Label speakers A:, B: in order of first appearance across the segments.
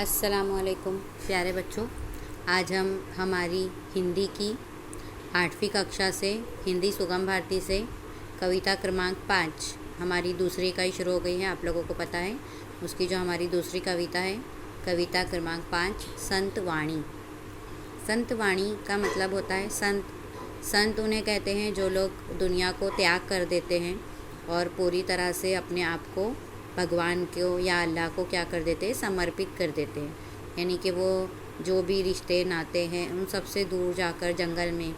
A: अस्सलामुअलैकुम प्यारे बच्चों। आज हम हमारी हिंदी की 8वीं कक्षा से हिंदी सुगम भारती से कविता क्रमांक 5 हमारी दूसरी इकाई शुरू हो गई है। आप लोगों को पता है उसकी जो हमारी दूसरी कविता है, कविता क्रमांक 5 संत वाणी। संत वाणी का मतलब होता है संत। संत उन्हें कहते हैं जो लोग दुनिया को त्याग कर देते हैं और पूरी तरह से अपने आप को भगवान को या अल्लाह को क्या कर देते हैं, समर्पित कर देते हैं। यानी कि वो जो भी रिश्ते नाते हैं उन सब से दूर जाकर जंगल में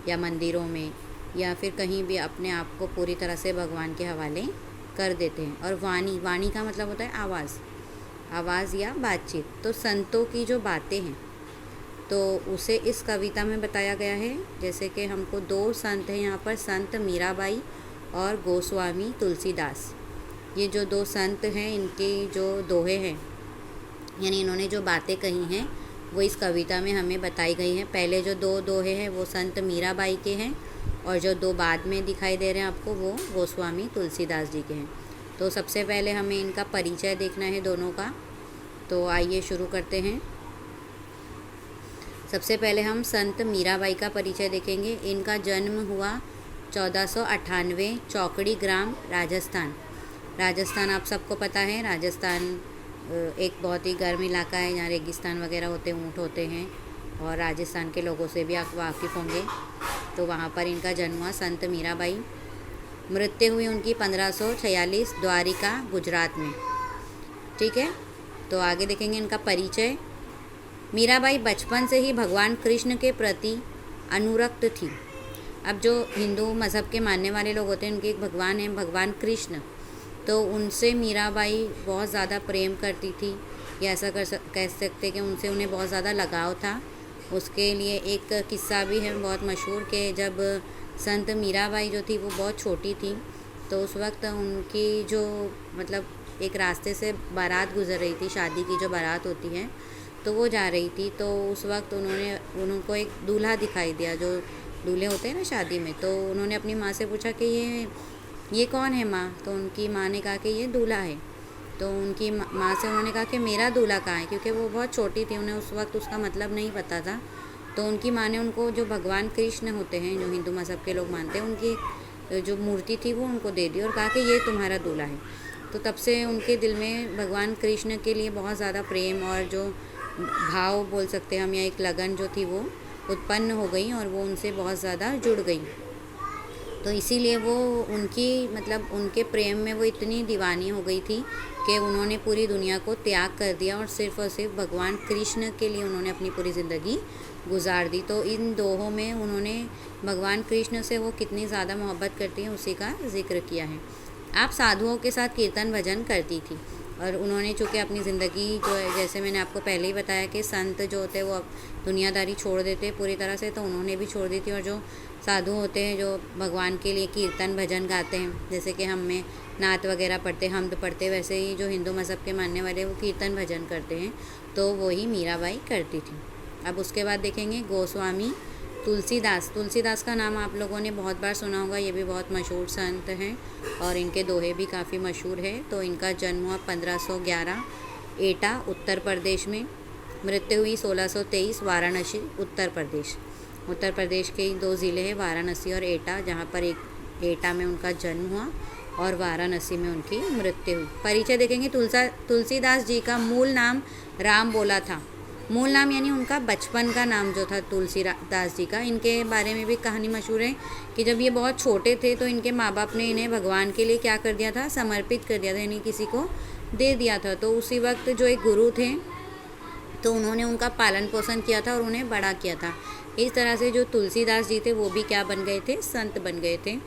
A: या मंदिरों में या फिर कहीं भी अपने आप को पूरी तरह से भगवान के हवाले कर देते हैं। और वाणी, वाणी का मतलब होता है आवाज़, आवाज़ या बातचीत। तो संतों की जो बातें हैं तो उसे इस कविता में बताया गया है। जैसे कि हमको दो संत हैं यहाँ पर, संत मीराबाई और गोस्वामी तुलसीदास। ये जो दो संत हैं इनके जो दोहे हैं, यानी इन्होंने जो बातें कही हैं वो इस कविता में हमें बताई गई हैं। पहले जो दो दोहे हैं वो संत मीराबाई के हैं और जो दो बाद में दिखाई दे रहे हैं आपको वो गोस्वामी तुलसीदास जी के हैं। तो सबसे पहले हमें इनका परिचय देखना है दोनों का। तो आइए शुरू करते हैं। सबसे पहले हम संत मीराबाई का परिचय देखेंगे। इनका जन्म हुआ 1498 चौकड़ी ग्राम, राजस्थान आप सबको पता है। राजस्थान एक बहुत ही गर्म इलाका है जहाँ रेगिस्तान वगैरह होते हैं, ऊँट होते हैं, और राजस्थान के लोगों से भी आप वाकिफ़ होंगे। तो वहाँ पर इनका जन्म हुआ। संत मीराबाई, मृत्यु हुई उनकी 1546 द्वारिका, गुजरात में। ठीक है, तो आगे देखेंगे इनका परिचय। मीराबाई बचपन से ही भगवान कृष्ण के प्रति अनुरक्त थी। अब जो हिंदू मज़हब के मानने वाले लोग होते हैं उनके एक भगवान है, भगवान कृष्ण। तो उनसे मीराबाई बहुत ज़्यादा प्रेम करती थी, या ऐसा कह सकते कि उनसे उन्हें बहुत ज़्यादा लगाव था। उसके लिए एक किस्सा भी है बहुत मशहूर कि जब संत मीराबाई जो थी वो बहुत छोटी थी तो उस वक्त उनकी जो मतलब एक रास्ते से बारात गुजर रही थी, शादी की जो बारात होती है तो वो जा रही थी। तो उस वक्त उनको एक दूल्हा दिखाई दिया, जो दूल्हे होते हैं ना शादी में। तो उन्होंने अपनी माँ से पूछा कि ये कौन है माँ? तो उनकी माँ ने कहा कि ये दूल्हा है। तो उनकी माँ से उन्होंने कहा कि मेरा दूल्हा कहाँ है, क्योंकि वो बहुत छोटी थी, उन्हें उस वक्त उसका मतलब नहीं पता था। तो उनकी माँ ने उनको, जो भगवान कृष्ण होते हैं जो हिंदू मज़हब के लोग मानते हैं, उनकी जो मूर्ति थी वो उनको दे दी और कहा कि ये तुम्हारा दूल्हा है। तो तब से उनके दिल में भगवान कृष्ण के लिए बहुत ज़्यादा प्रेम और जो भाव बोल सकते हैं हम, या एक लगन जो थी वो उत्पन्न हो गई और वो उनसे बहुत ज़्यादा जुड़ गई। तो इसीलिए वो उनके प्रेम में वो इतनी दीवानी हो गई थी कि उन्होंने पूरी दुनिया को त्याग कर दिया और सिर्फ भगवान कृष्ण के लिए उन्होंने अपनी पूरी ज़िंदगी गुजार दी। तो इन दोहों में उन्होंने भगवान कृष्ण से वो कितनी ज़्यादा मोहब्बत करती हैं उसी का जिक्र किया है। आप साधुओं के साथ कीर्तन भजन करती थी और उन्होंने चूँकि अपनी ज़िंदगी जो है, जैसे मैंने आपको पहले ही बताया कि संत जो होते हैं वो दुनियादारी छोड़ देते हैं पूरी तरह से, तो उन्होंने भी छोड़ दी थी। और जो साधु होते हैं जो भगवान के लिए कीर्तन भजन गाते हैं, जैसे कि हम में नात वगैरह पढ़ते, हमद पढ़ते, वैसे ही जो हिंदू मज़हब के मानने वाले वो कीर्तन भजन करते हैं, तो वही मीराबाई करती थी। अब उसके बाद देखेंगे गोस्वामी तुलसीदास का नाम आप लोगों ने बहुत बार सुना होगा। ये भी बहुत मशहूर संत हैं और इनके दोहे भी काफ़ी मशहूर है। तो इनका जन्म हुआ 1511 एटा, उत्तर प्रदेश में। मृत्यु हुई 1623 वाराणसी, उत्तर प्रदेश के ही दो ज़िले हैं, वाराणसी और एटा, जहाँ पर एक एटा में उनका जन्म हुआ और वाराणसी में उनकी मृत्यु हुई। परिचय देखेंगे। तुलसीदास जी का मूल नाम राम बोला था। मूल नाम यानी उनका बचपन का नाम जो था तुलसीदास जी का। इनके बारे में भी कहानी मशहूर है कि जब ये बहुत छोटे थे तो इनके माँ बाप ने इन्हें भगवान के लिए क्या कर दिया था, समर्पित कर दिया था, यानी किसी को दे दिया था। तो उसी वक्त जो एक गुरु थे तो उन्होंने उनका पालन पोषण किया था और उन्हें बड़ा किया था। इस तरह से जो तुलसीदास जी थे वो भी क्या बन गए थे, संत बन गए थे।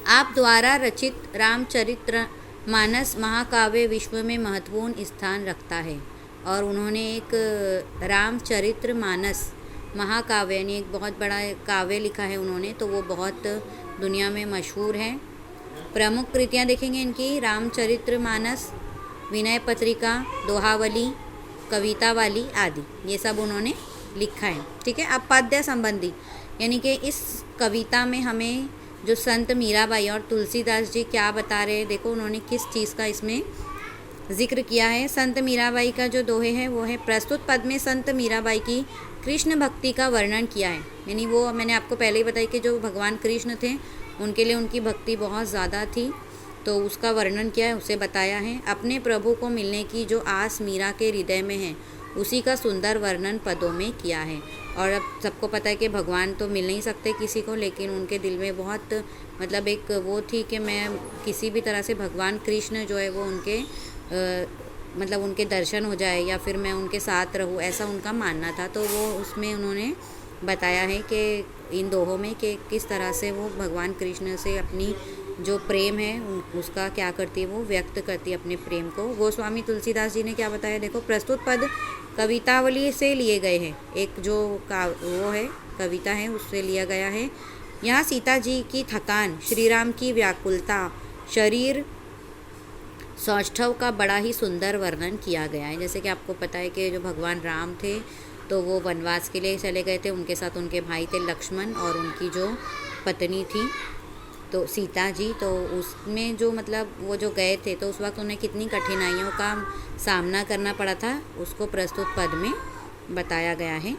A: आप द्वारा रचित रामचरित्र मानस महाकाव्य विश्व में महत्वपूर्ण स्थान रखता है। और उन्होंने एक रामचरित्र मानस महाकाव्य यानी एक बहुत बड़ा काव्य लिखा है उन्होंने, तो वो बहुत दुनिया में मशहूर है। प्रमुख कृतियाँ देखेंगे इनकी, रामचरित्र मानस, विनय पत्रिका, दोहावली, कवितावाली आदि, ये सब उन्होंने लिखा है। ठीक है। अब पद्य संबंधी, यानी कि इस कविता में हमें जो संत मीराबाई और तुलसीदास जी क्या बता रहे हैं, देखो उन्होंने किस चीज़ का इसमें जिक्र किया है। संत मीराबाई का जो दोहे है वो है, प्रस्तुत पद में संत मीराबाई की कृष्ण भक्ति का वर्णन किया है। यानी वो मैंने आपको पहले ही बताई कि जो भगवान कृष्ण थे उनके लिए उनकी भक्ति बहुत ज़्यादा थी, तो उसका वर्णन किया है, उसे बताया है। अपने प्रभु को मिलने की जो आस मीरा के हृदय में है उसी का सुंदर वर्णन पदों में किया है। और अब सबको पता है कि भगवान तो मिल नहीं सकते किसी को, लेकिन उनके दिल में बहुत मतलब एक वो थी कि मैं किसी भी तरह से भगवान कृष्ण जो है वो उनके मतलब उनके दर्शन हो जाए या फिर मैं उनके साथ रहूँ, ऐसा उनका मानना था। तो वो उसमें उन्होंने बताया है कि इन दोहों में कि किस तरह से वो भगवान कृष्ण से अपनी जो प्रेम है उसका क्या करती है, वो व्यक्त करती है अपने प्रेम को। गोस्वामी तुलसीदास जी ने क्या बताया, देखो, प्रस्तुत पद कवितावली से लिए गए हैं, एक जो वो है कविता है उससे लिया गया है। यहाँ सीता जी की थकान, श्री राम की व्याकुलता, शरीर सौष्ठव का बड़ा ही सुंदर वर्णन किया गया है। जैसे कि आपको पता है कि जो भगवान राम थे तो वो वनवास के लिए चले गए थे, उनके साथ उनके भाई थे लक्ष्मण और उनकी जो पत्नी थी तो सीता जी, तो उसमें जो मतलब वो जो गए थे तो उस वक्त उन्हें कितनी कठिनाइयों का सामना करना पड़ा था, उसको प्रस्तुत पद में बताया गया है।